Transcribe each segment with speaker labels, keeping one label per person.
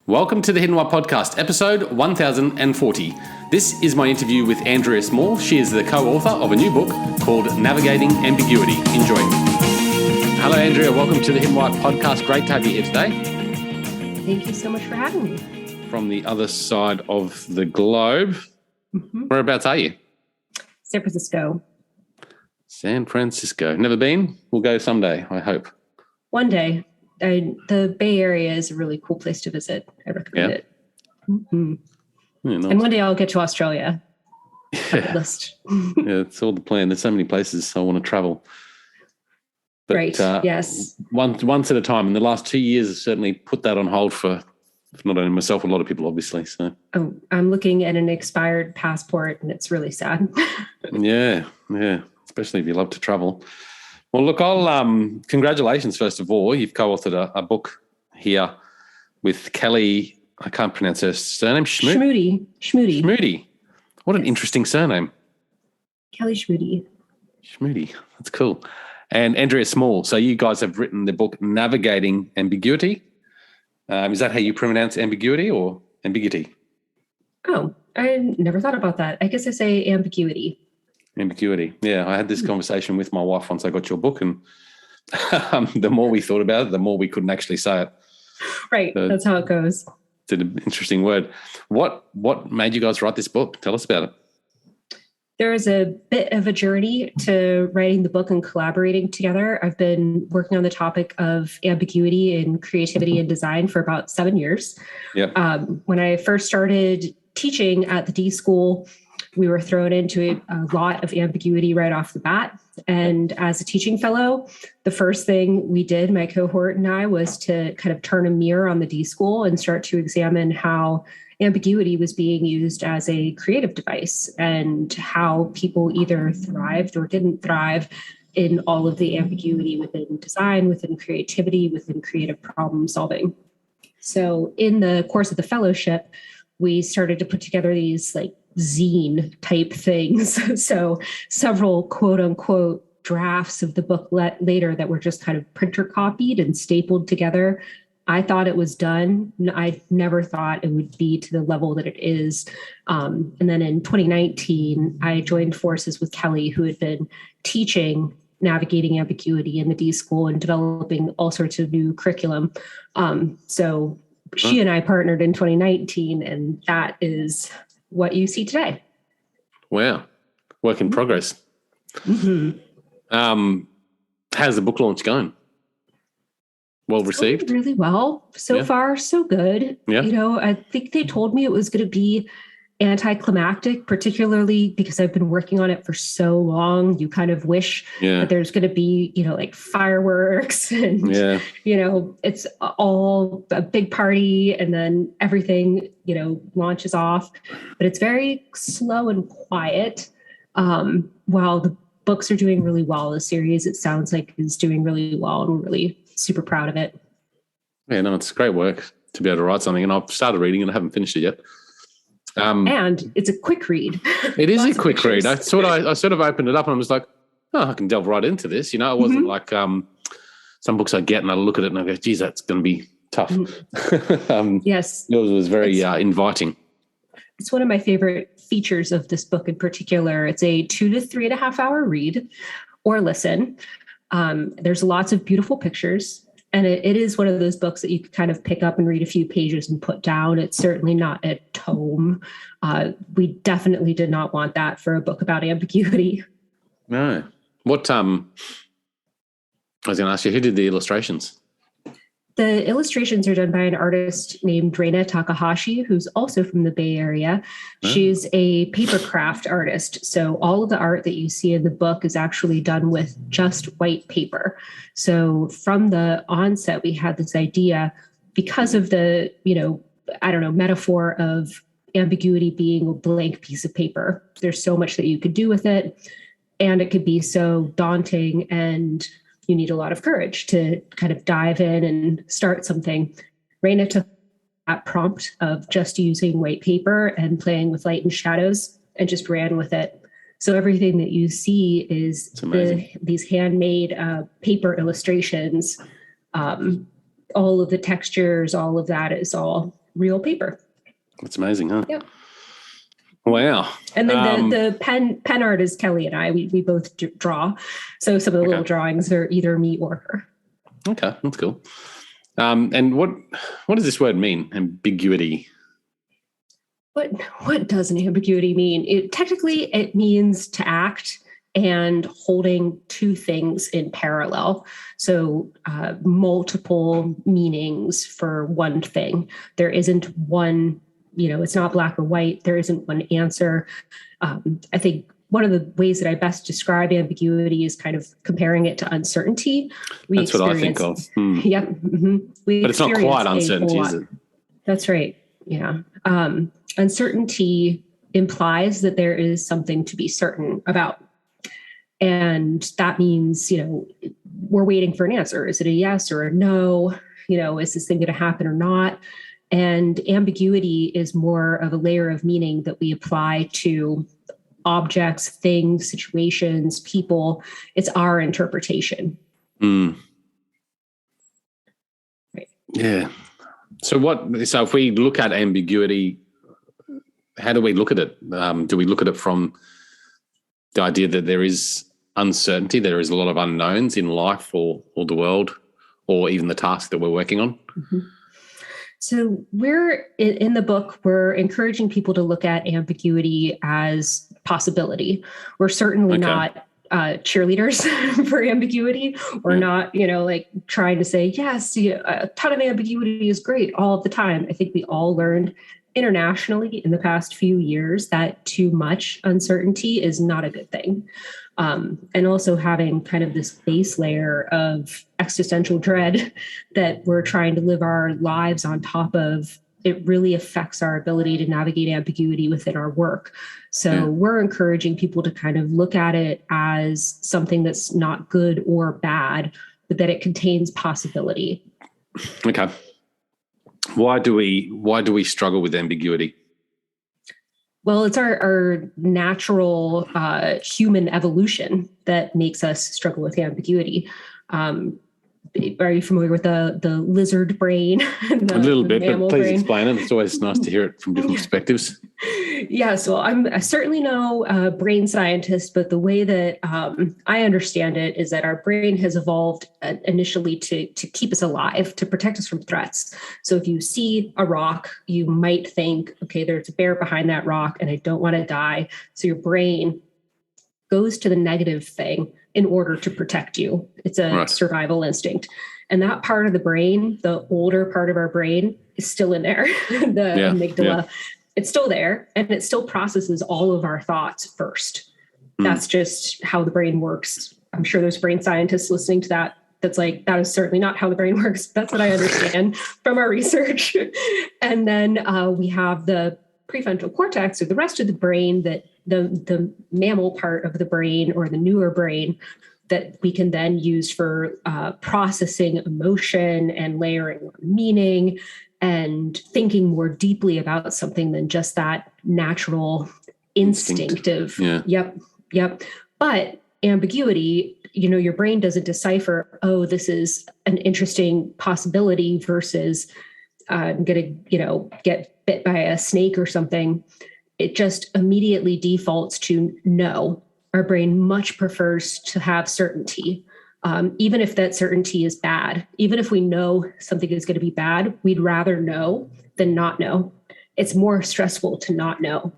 Speaker 1: Welcome to the Hidden Why Podcast, episode 1040. This is my interview with Andrea Small. She is the co-author of a new book called Navigating Ambiguity. Enjoy. Hello, Andrea. Welcome to the Hidden Why Podcast. Great to have you here today.
Speaker 2: Thank you so much for having me.
Speaker 1: From the other side of the globe, Whereabouts are you?
Speaker 2: San Francisco.
Speaker 1: San Francisco. Never been? We'll go someday, I hope.
Speaker 2: One day. The Bay Area is a really cool place to visit. I recommend it. Mm-hmm. Yeah, nice. And one day I'll get to Australia. List.
Speaker 1: Yeah, it's all the plan. There's so many places I want to travel. But,
Speaker 2: right, yes.
Speaker 1: Once at a time. And the last 2 years have certainly put that on hold for not only myself, a lot of people, obviously. So
Speaker 2: I'm looking at an expired passport, and it's really sad.
Speaker 1: Yeah. Especially if you love to travel. Well, look, congratulations, first of all. You've co-authored a book here with Kelly. I can't pronounce her surname. Schmoody. What an interesting surname.
Speaker 2: Kelly Schmoody.
Speaker 1: Schmoody. That's cool. And Andrea Small. So you guys have written the book Navigating Ambiguity. Is that how you pronounce ambiguity or ambiguity?
Speaker 2: Oh, I never thought about that. I guess I say ambiguity.
Speaker 1: Ambiguity. Yeah, I had this conversation with my wife once I got your book, and the more we thought about it, the more we couldn't actually say it.
Speaker 2: Right, so that's how it goes.
Speaker 1: It's an interesting word. What made you guys write this book? Tell us about it.
Speaker 2: There was a bit of a journey to writing the book and collaborating together. I've been working on the topic of ambiguity in creativity and design for about 7 years.
Speaker 1: Yep.
Speaker 2: When I first started teaching at the D.school, we were thrown into a lot of ambiguity right off the bat. And as a teaching fellow, the first thing we did, my cohort and I, was to kind of turn a mirror on the D.school and start to examine how ambiguity was being used as a creative device and how people either thrived or didn't thrive in all of the ambiguity within design, within creativity, within creative problem solving. So in the course of the fellowship, we started to put together these zine type things. So several quote unquote drafts of the book later that were just kind of printer copied and stapled together. I thought it was done. I never thought it would be to the level that it is. And then in 2019, I joined forces with Kelly, who had been teaching Navigating Ambiguity in the D.school and developing all sorts of new curriculum. So she and I partnered in 2019, and that is what you see today.
Speaker 1: Wow. Work in progress.
Speaker 2: Mm-hmm.
Speaker 1: How's the book launch going? Well received?
Speaker 2: Really well. So far, so good.
Speaker 1: Yeah.
Speaker 2: I think they told me it was going to be anticlimactic, particularly because I've been working on it for so long. You kind of wish that there's going to be, fireworks and, it's all a big party and then everything, launches off. But it's very slow and quiet. While the books are doing really well, the series, it sounds like, is doing really well, and we're really super proud of it.
Speaker 1: Yeah, no, it's great work to be able to write something, and I've started reading and I haven't finished it yet.
Speaker 2: And it's a quick read.
Speaker 1: It is a quick read. I sort of opened it up and I was like, I can delve right into this. It wasn't like some books I get and I look at it and I go, geez, that's going to be tough.
Speaker 2: Yes.
Speaker 1: Yours was very inviting.
Speaker 2: It's one of my favorite features of this book in particular. It's a 2 to 3.5 hour read or listen. There's lots of beautiful pictures. And it is one of those books that you could kind of pick up and read a few pages and put down. It's certainly not a tome. We definitely did not want that for a book about ambiguity.
Speaker 1: No. What, I was going to ask you, who did the illustrations?
Speaker 2: The illustrations are done by an artist named Reina Takahashi, who's also from the Bay Area. Oh. She's a paper craft artist. So all of the art that you see in the book is actually done with just white paper. So from the onset, we had this idea, because of the, metaphor of ambiguity being a blank piece of paper. There's so much that you could do with it, and it could be so daunting, and you need a lot of courage to kind of dive in and start something. Reina took that prompt of just using white paper and playing with light and shadows and just ran with it. So everything that you see is these handmade paper illustrations. All of the textures, all of that is all real paper.
Speaker 1: That's amazing, huh?
Speaker 2: Yep.
Speaker 1: Wow.
Speaker 2: And then the pen art is Kelly and I. We both draw. So some of the little drawings are either me or her.
Speaker 1: Okay, that's cool. And what does this word mean? Ambiguity.
Speaker 2: What does an ambiguity mean? Technically, it means to act and holding two things in parallel. So multiple meanings for one thing. There isn't one, it's not black or white. There isn't one answer. I think one of the ways that I best describe ambiguity is kind of comparing it to uncertainty.
Speaker 1: That's what I think of.
Speaker 2: Yep. Mm-hmm.
Speaker 1: But it's not quite uncertainty, is it?
Speaker 2: That's right. Yeah. Uncertainty implies that there is something to be certain about. And that means, we're waiting for an answer. Is it a yes or a no? Is this thing going to happen or not? And ambiguity is more of a layer of meaning that we apply to objects, things, situations, people. It's our interpretation.
Speaker 1: Right. Yeah. So if we look at ambiguity, how do we look at it? Do we look at it from the idea that there is uncertainty, there is a lot of unknowns in life or the world, or even the task that we're working on?
Speaker 2: Mm-hmm. So we're in the book, we're encouraging people to look at ambiguity as possibility. We're certainly not cheerleaders for ambiguity. We're not, trying to say, yes, a ton of ambiguity is great all of the time. I think we all learned internationally in the past few years that too much uncertainty is not a good thing. And also having kind of this base layer of existential dread that we're trying to live our lives on top of, it really affects our ability to navigate ambiguity within our work. So we're encouraging people to kind of look at it as something that's not good or bad, but that it contains possibility.
Speaker 1: Okay. Why do we struggle with ambiguity?
Speaker 2: Well, it's our natural human evolution that makes us struggle with ambiguity. Are you familiar with the lizard brain?
Speaker 1: A little bit, but please explain it. It's always nice to hear it from different perspectives.
Speaker 2: Yeah, so I'm certainly no brain scientist, but the way that I understand it is that our brain has evolved initially to keep us alive, to protect us from threats. So if you see a rock, you might think, okay, there's a bear behind that rock and I don't want to die. So your brain goes to the negative thing in order to protect you. It's a survival instinct. And that part of the brain, the older part of our brain, is still in there, the amygdala. Yeah. It's still there, and it still processes all of our thoughts first. That's just how the brain works. I'm sure there's brain scientists listening to that. That's like, that is certainly not how the brain works. That's what I understand from our research. And then we have the prefrontal cortex, or the rest of the brain, that the mammal part of the brain, or the newer brain, that we can then use for processing emotion and layering meaning and thinking more deeply about something than just that natural instinctive. Yeah. Yep. But ambiguity, your brain doesn't decipher, oh, this is an interesting possibility versus I'm going to, get bit by a snake or something. It just immediately defaults to no. Our brain much prefers to have certainty, even if that certainty is bad. Even if we know something is going to be bad, we'd rather know than not know. It's more stressful to not know.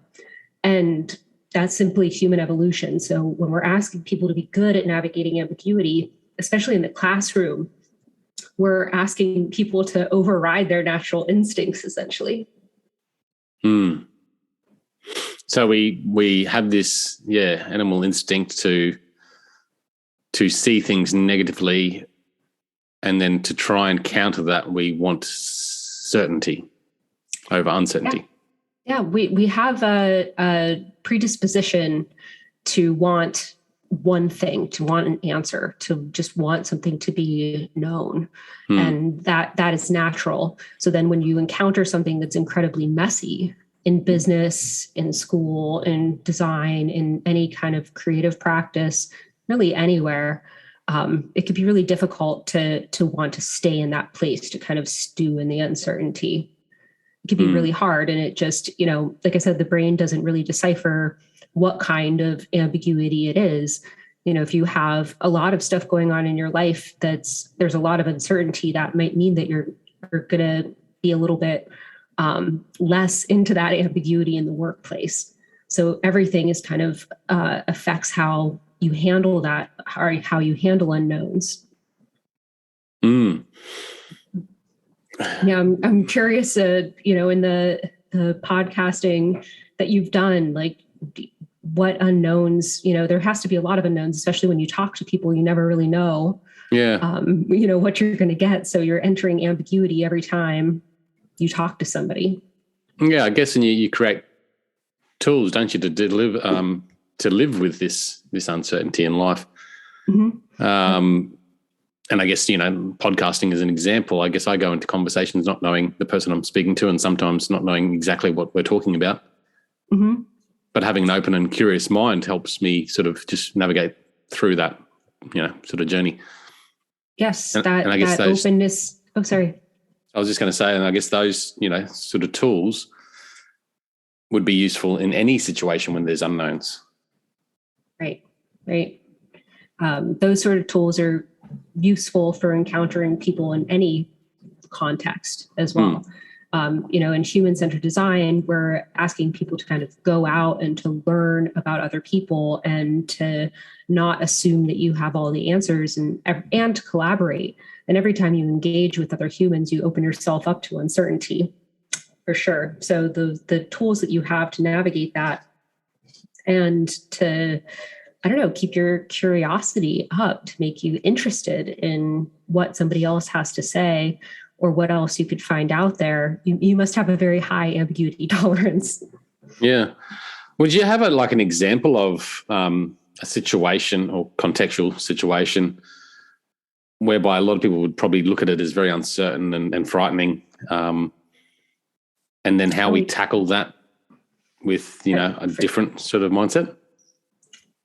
Speaker 2: And that's simply human evolution. So when we're asking people to be good at navigating ambiguity, especially in the classroom, we're asking people to override their natural instincts, essentially.
Speaker 1: So we have this, animal instinct to see things negatively, and then to try and counter that, we want certainty over uncertainty.
Speaker 2: Yeah, we have a predisposition to want one thing, to want an answer, to just want something to be known. And that is natural. So then when you encounter something that's incredibly messy in business, in school, in design, in any kind of creative practice, really anywhere, it could be really difficult to want to stay in that place, to kind of stew in the uncertainty. it can be really hard. And it just, like I said, the brain doesn't really decipher what kind of ambiguity it is. If you have a lot of stuff going on in your life, there's a lot of uncertainty, that might mean that you're going to be a little bit less into that ambiguity in the workplace. So everything is kind of affects how you handle that, or how you handle unknowns. Yeah, I'm curious, in the podcasting that you've done, like what unknowns, there has to be a lot of unknowns, especially when you talk to people you never really know.
Speaker 1: Yeah.
Speaker 2: What you're going to get. So you're entering ambiguity every time you talk to somebody.
Speaker 1: Yeah, I guess, and you create tools, don't you, to live with this uncertainty in life. Mm-hmm. And I guess, podcasting is an example. I guess I go into conversations not knowing the person I'm speaking to, and sometimes not knowing exactly what we're talking about. Mm-hmm. But having an open and curious mind helps me sort of just navigate through that, sort of journey.
Speaker 2: Yes,
Speaker 1: and I guess
Speaker 2: that openness. Oh, sorry.
Speaker 1: I was just going to say, and I guess those, sort of tools would be useful in any situation when there's unknowns. Right.
Speaker 2: Those sort of tools are useful for encountering people in any context as well. In human-centered design, we're asking people to kind of go out and to learn about other people, and to not assume that you have all the answers, and to collaborate. And every time you engage with other humans, you open yourself up to uncertainty, for sure. So the tools that you have to navigate that, and to, keep your curiosity up, to make you interested in what somebody else has to say, or what else you could find out there, you must have a very high ambiguity tolerance.
Speaker 1: Yeah. Would you have an example of a situation or contextual situation whereby a lot of people would probably look at it as very uncertain and frightening, and then how we tackle that with, a different sort of mindset?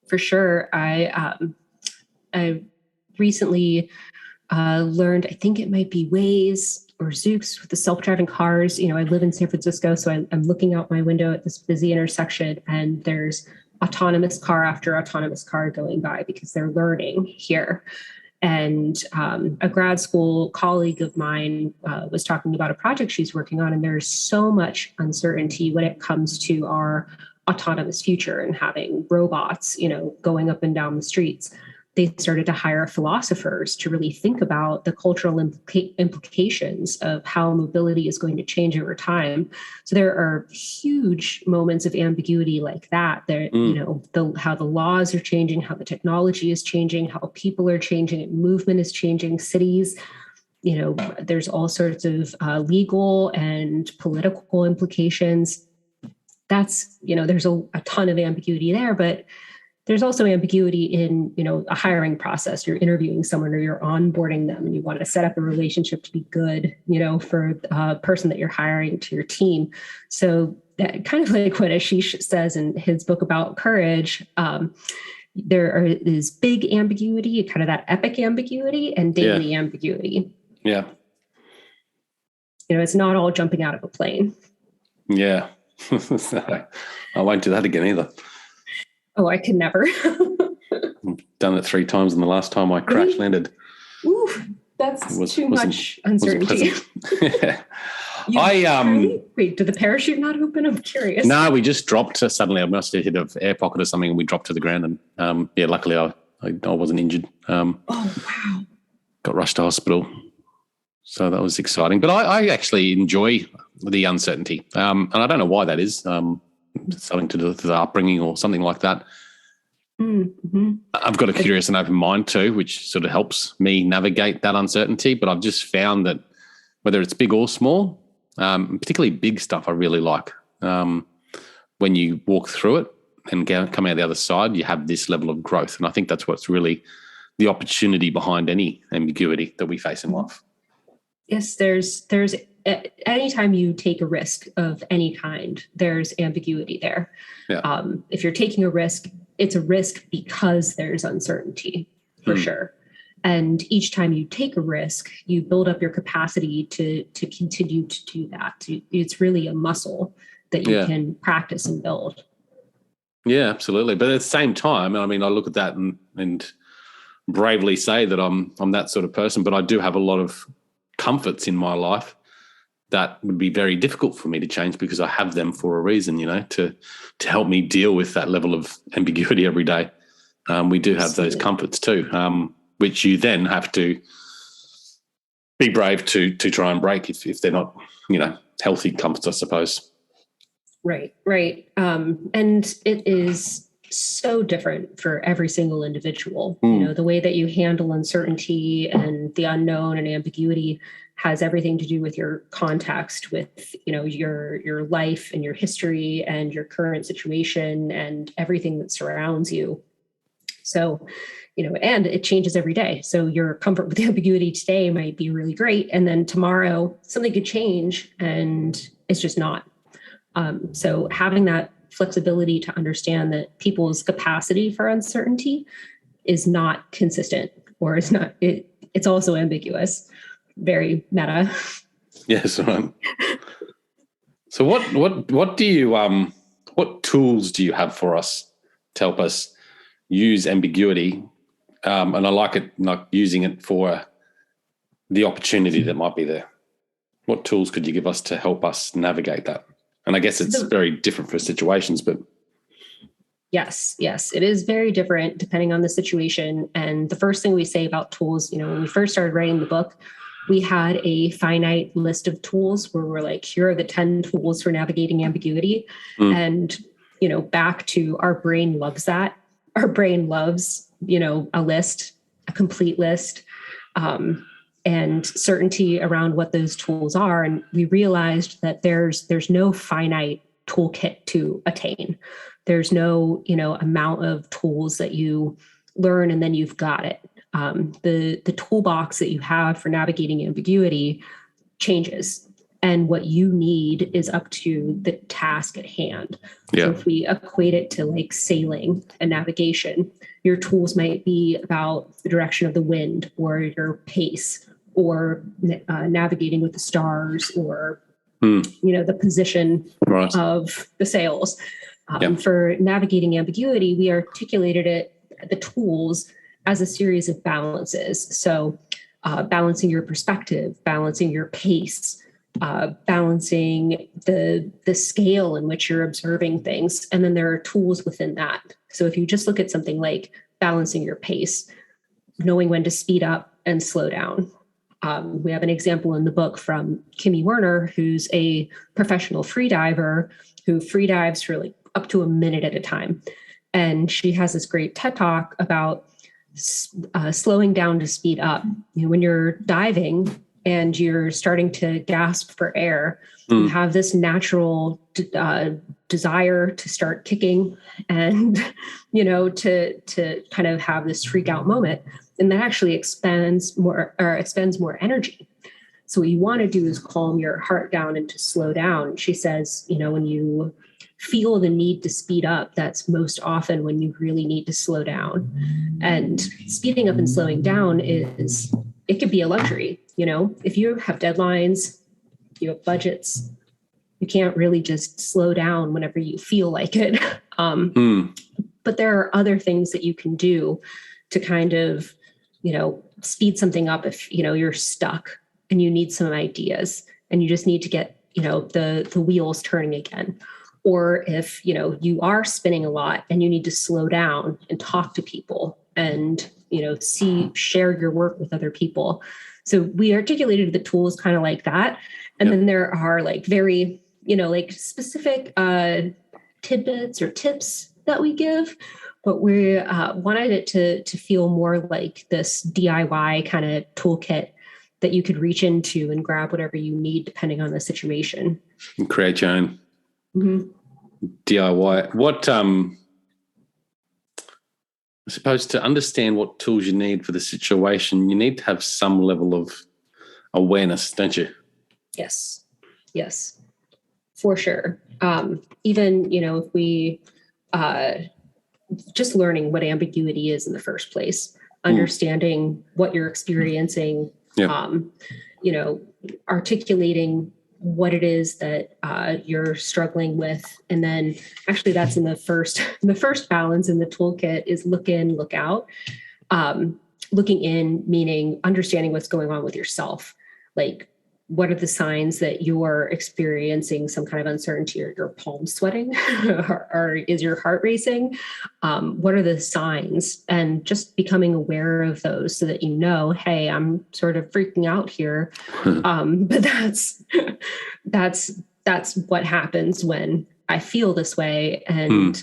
Speaker 2: For sure. I recently learned, I think it might be Waze or Zoox with the self-driving cars. I live in San Francisco, so I'm looking out my window at this busy intersection, and there's autonomous car after autonomous car going by because they're learning here. And a grad school colleague of mine was talking about a project she's working on, and there's so much uncertainty when it comes to our autonomous future and having robots, going up and down the streets. They started to hire philosophers to really think about the cultural implications of how mobility is going to change over time. So there are huge moments of ambiguity like that. There, how the laws are changing, how the technology is changing, how people are changing, movement is changing, cities. There's all sorts of legal and political implications. That's, there's a ton of ambiguity there, but there's also ambiguity in, a hiring process. You're interviewing someone or you're onboarding them, and you want to set up a relationship to be good, for a person that you're hiring to your team. So that kind of like what Ashish says in his book about courage, there is big ambiguity, kind of that epic ambiguity, and daily ambiguity.
Speaker 1: Yeah.
Speaker 2: It's not all jumping out of a plane.
Speaker 1: Yeah. I won't do that again either.
Speaker 2: Oh, I could never.
Speaker 1: I've done it 3 times, and the last time I crash landed.
Speaker 2: Ooh, that's too much uncertainty.
Speaker 1: Yeah.
Speaker 2: Wait, did the parachute not open? I'm curious.
Speaker 1: No, we just dropped suddenly. I must have hit an air pocket or something, and we dropped to the ground. And luckily I wasn't injured.
Speaker 2: Oh wow!
Speaker 1: Got rushed to hospital, so that was exciting. But I actually enjoy the uncertainty, and I don't know why that is. Something to do with the upbringing or something like that. Mm-hmm. I've got a curious and open mind too, which sort of helps me navigate that uncertainty. But I've just found that whether it's big or small, particularly big stuff, I really like. When you walk through it and come out the other side, you have this level of growth. And I think that's what's really the opportunity behind any ambiguity that we face in life.
Speaker 2: Yes, there's anytime you take a risk of any kind, there's ambiguity there. Yeah. If you're taking a risk, it's a risk because there's uncertainty, for sure. And each time you take a risk, you build up your capacity to continue to do that. It's really a muscle that you can practice and build.
Speaker 1: Yeah, absolutely. But at the same time, I mean, I look at that and bravely say that I'm that sort of person, but I do have a lot of comforts in my life that would be very difficult for me to change because I have them for a reason, to help me deal with that level of ambiguity every day. We do have those comforts too, which you then have to be brave to try and break if they're not, healthy comforts, I suppose.
Speaker 2: Right. And it is so different for every single individual. The way that you handle uncertainty and the unknown and ambiguity has everything to do with your context, with, your life and your history and your current situation and everything that surrounds you. So, and it changes every day. So your comfort with ambiguity today might be really great. And then tomorrow something could change and it's just not. So having that flexibility to understand that people's capacity for uncertainty is not consistent, or is not, it's also ambiguous. Very meta.
Speaker 1: Yes. Right. So what do you, what tools do you have for us to help us use ambiguity? And I like it, like using it for the opportunity that might be there. What tools could you give us to help us navigate that? And I guess it's very different for situations, but.
Speaker 2: Yes, it is very different depending on the situation. And the first thing we say about tools, when we first started writing the book, we had a finite list of tools where we're like, here are the 10 tools for navigating ambiguity. And, back to our brain loves that. Our brain loves, a list, a complete list. And certainty around what those tools are. And we realized that there's no finite toolkit to attain. There's no, amount of tools that you learn and then you've got it. The toolbox that you have for navigating ambiguity changes. And what you need is up to the task at hand. Yeah. So if we equate it to like sailing and navigation, your tools might be about the direction of the wind or your pace, or navigating with the stars, or the position of the sails. For navigating ambiguity, we articulated the tools as a series of balances. So balancing your perspective, balancing your pace, balancing the scale in which you're observing things. And then there are tools within that. So if you just look at something like balancing your pace, knowing when to speed up and slow down. We have an example in the book from Kimmy Werner, who's a professional freediver who freedives for like up to a minute at a time. And she has this great TED Talk about slowing down to speed up. When you're diving and you're starting to gasp for air, you have this natural desire to start kicking and, to kind of have this freak out moment. And that actually expends more energy. So what you want to do is calm your heart down and to slow down. She says, when you feel the need to speed up, that's most often when you really need to slow down. And speeding up and slowing down it could be a luxury. If you have deadlines, you have budgets, you can't really just slow down whenever you feel like it. But there are other things that you can do to kind of, speed something up if, you're stuck and you need some ideas and you just need to get, the wheels turning again. Or if, you are spinning a lot and you need to slow down and talk to people and, share your work with other people. So we articulated the tools kind of like that. And then there are like very, like specific tidbits or tips that we give. But we wanted it to feel more like this DIY kind of toolkit that you could reach into and grab whatever you need depending on the situation.
Speaker 1: And create your own DIY. What I suppose to understand what tools you need for the situation, you need to have some level of awareness, don't you?
Speaker 2: Yes, for sure. Even, if we just learning what ambiguity is in the first place. understanding what you're experiencing, articulating what it is that you're struggling with. And then actually that's in the first balance in the toolkit is look in, look out. Looking in, meaning understanding what's going on with yourself. Like, what are the signs that you're experiencing some kind of uncertainty, or your palms sweating or is your heart racing? What are the signs? And just becoming aware of those so that you know, hey, I'm sort of freaking out here. But that's what happens when I feel this way. And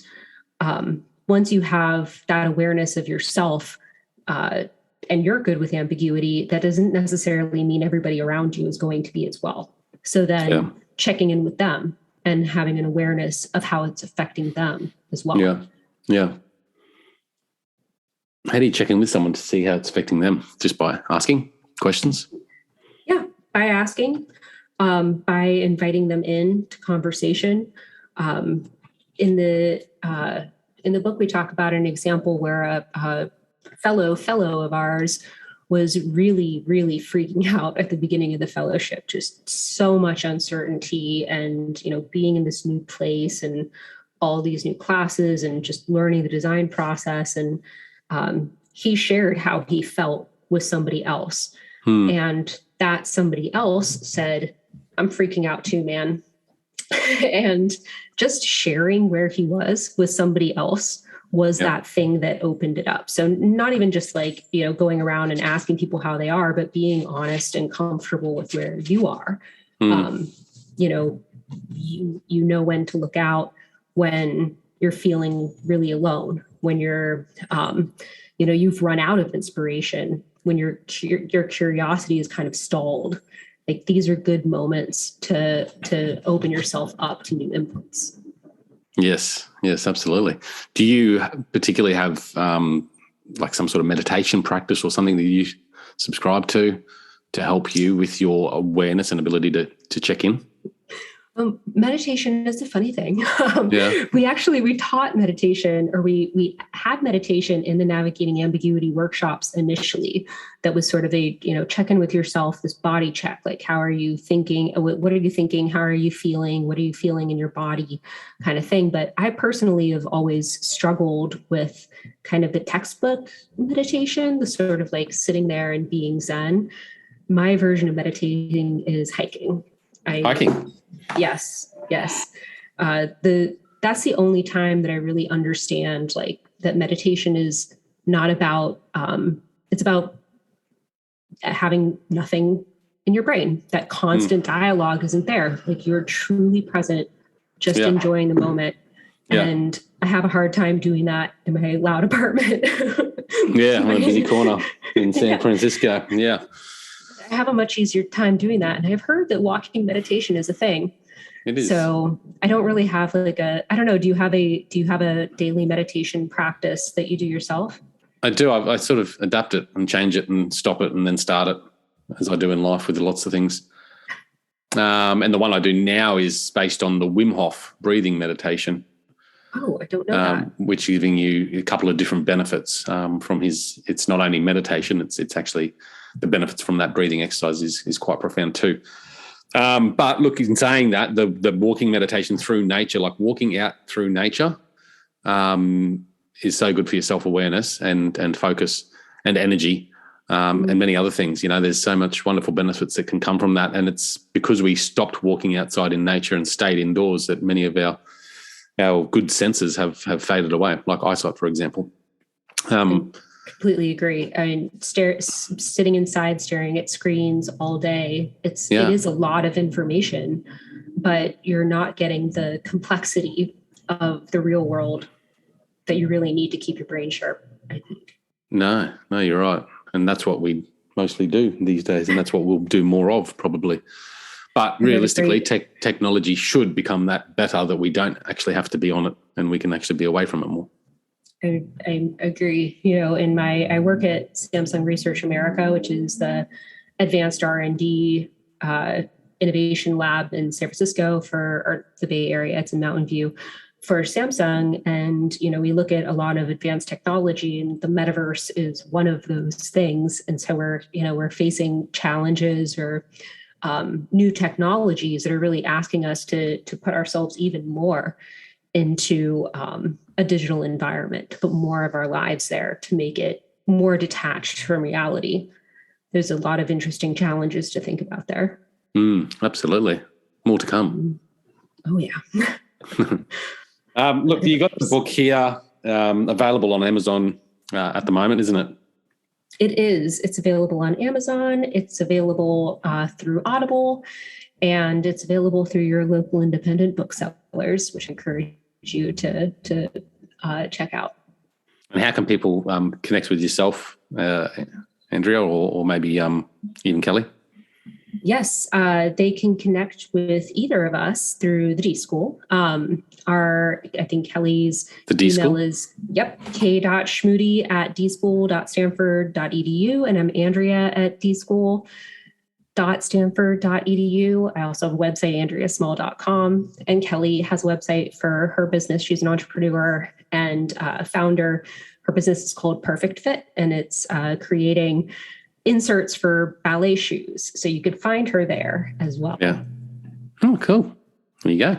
Speaker 2: once you have that awareness of yourself, and you're good with ambiguity, that doesn't necessarily mean everybody around you is going to be as well. So then checking in with them and having an awareness of how it's affecting them as well.
Speaker 1: Yeah. How do you check in with someone to see how it's affecting them? Just by asking questions?
Speaker 2: Yeah, by asking, by inviting them in to conversation. In the book, we talk about an example where a fellow of ours was really, really freaking out at the beginning of the fellowship, just so much uncertainty and, being in this new place and all these new classes and just learning the design process. And he shared how he felt with somebody else. And that somebody else said, I'm freaking out too, man. And just sharing where he was with somebody else was that thing that opened it up. So not even just like, going around and asking people how they are, but being honest and comfortable with where you are. You know when to look out when you're feeling really alone, when you're, you've run out of inspiration, when your curiosity is kind of stalled. Like, these are good moments to open yourself up to new inputs.
Speaker 1: Yes, absolutely. Do you particularly have like some sort of meditation practice or something that you subscribe to help you with your awareness and ability to check in?
Speaker 2: Meditation is a funny thing. We taught meditation, or we had meditation in the Navigating Ambiguity workshops initially. That was sort of a, check in with yourself, this body check, like, how are you thinking? What are you thinking? How are you feeling? What are you feeling in your body kind of thing? But I personally have always struggled with kind of the textbook meditation, the sort of like sitting there and being Zen. My version of meditating is hiking.
Speaker 1: Hiking?
Speaker 2: Yes. That's the only time that I really understand, like, that meditation is not about, it's about having nothing in your brain. That constant dialogue isn't there. Like, you're truly present, just enjoying the moment. And I have a hard time doing that in my loud apartment.
Speaker 1: On a busy corner in San Francisco. Yeah.
Speaker 2: I have a much easier time doing that. And I've heard that walking meditation is a thing.
Speaker 1: It is.
Speaker 2: So I don't really have like I don't know. Do you have a daily meditation practice that you do yourself?
Speaker 1: I do. I sort of adapt it and change it and stop it and then start it, as I do in life with lots of things. And the one I do now is based on the Wim Hof breathing meditation.
Speaker 2: Oh, I don't know that.
Speaker 1: Which is giving you a couple of different benefits from his. It's not only meditation; it's actually the benefits from that breathing exercise is quite profound too. But look, in saying that, the walking meditation through nature, like walking out through nature, is so good for your self-awareness and focus and energy and many other things. There's so much wonderful benefits that can come from that. And it's because we stopped walking outside in nature and stayed indoors that many of our good senses have faded away, like eyesight, for example.
Speaker 2: Completely agree. I mean, sitting inside, staring at screens all day, it is a lot of information, but you're not getting the complexity of the real world that you really need to keep your brain sharp, I think. No,
Speaker 1: you're right. And that's what we mostly do these days, and that's what we'll do more of probably. But realistically, technology should become that better, that we don't actually have to be on it and we can actually be away from it more.
Speaker 2: I agree. I work at Samsung Research America, which is the advanced R&D innovation lab in San Francisco or the Bay Area. It's in Mountain View for Samsung, and we look at a lot of advanced technology, and the metaverse is one of those things. And so we're facing challenges or new technologies that are really asking us to put ourselves even more into a digital environment, to put more of our lives there, to make it more detached from reality. There's a lot of interesting challenges to think about there.
Speaker 1: Absolutely. More to come.
Speaker 2: Oh, yeah.
Speaker 1: Look, you got the book here available on Amazon at the moment, isn't it?
Speaker 2: It is. It's available on Amazon. It's available through Audible, and it's available through your local independent booksellers, which I encourage you to check out.
Speaker 1: And how can people connect with yourself, Andrea, or maybe even Kelly?
Speaker 2: Yes, they can connect with either of us through the D.school. I think Kelly's email is, k.schmoody@dschool.stanford.edu, and I'm Andrea at dschool.stanford.edu. I also have a website, andreasmall.com, and Kelly has a website for her business. She's an entrepreneur and founder. Her business is called Perfect Fit, and it's creating inserts for ballet shoes. So you could find her there as well.
Speaker 1: Yeah. Oh, cool. There you go.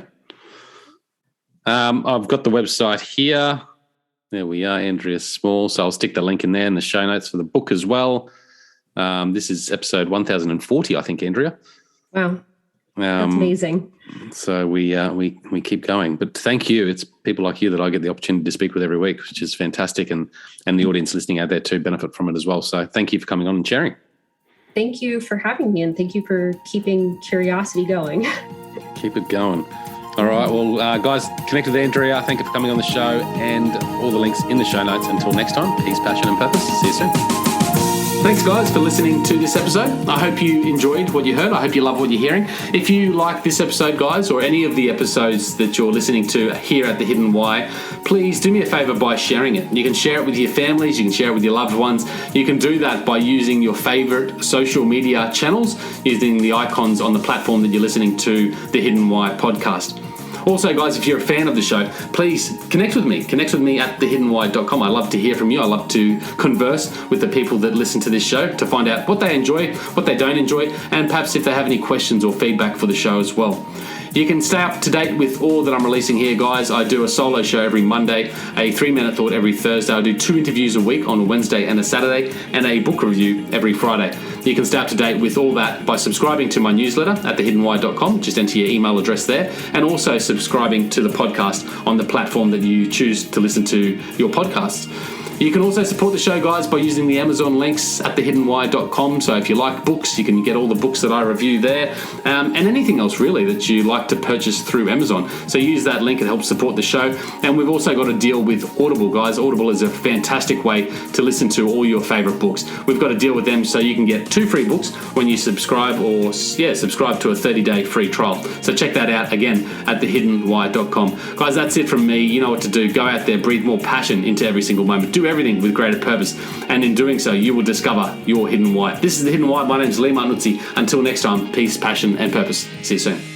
Speaker 1: I've got the website here. There we are, Andrea Small. So I'll stick the link in there in the show notes for the book as well. This is episode 1040, I think, Andrea.
Speaker 2: Wow. That's amazing.
Speaker 1: So we keep going. But thank you. It's people like you that I get the opportunity to speak with every week, which is fantastic. And the audience listening out there too benefit from it as well. So thank you for coming on and sharing. Thank
Speaker 2: you for having me, and thank you for keeping curiosity going.
Speaker 1: Keep it going. All right. Well, guys, connect with Andrea. Thank you for coming on the show, and all the links in the show notes. Until next time, peace, passion, and purpose. See you soon. Thanks, guys, for listening to this episode. I hope you enjoyed what you heard. I hope you love what you're hearing. If you like this episode, guys, or any of the episodes that you're listening to here at The Hidden Why, please do me a favor by sharing it. You can share it with your families. You can share it with your loved ones. You can do that by using your favorite social media channels, using the icons on the platform that you're listening to The Hidden Why podcast. Also, guys, if you're a fan of the show, please connect with me. Connect with me at thehiddenwhy.com. I love to hear from you. I love to converse with the people that listen to this show to find out what they enjoy, what they don't enjoy, and perhaps if they have any questions or feedback for the show as well. You can stay up to date with all that I'm releasing here, guys. I do a solo show every Monday, a 3-minute thought every Thursday. I do 2 interviews a week on a Wednesday and a Saturday, and a book review every Friday. You can stay up to date with all that by subscribing to my newsletter at thehiddenwhy.com. Just enter your email address there, and also subscribing to the podcast on the platform that you choose to listen to your podcasts. You can also support the show, guys, by using the Amazon links at thehiddenwhy.com. So if you like books, you can get all the books that I review there, and anything else really that you like to purchase through Amazon. So use that link, it helps support the show. And we've also got a deal with Audible, guys. Audible is a fantastic way to listen to all your favorite books. We've got a deal with them so you can get 2 free books when you subscribe subscribe to a 30-day free trial. So check that out again at thehiddenwhy.com. Guys, that's it from me. You know what to do. Go out there, breathe more passion into every single moment. Do everything with greater purpose, and in doing so you will discover your hidden why. This is The Hidden Why. My name is Lee Martinuzzi. Until next time, peace, passion, and purpose. See you soon.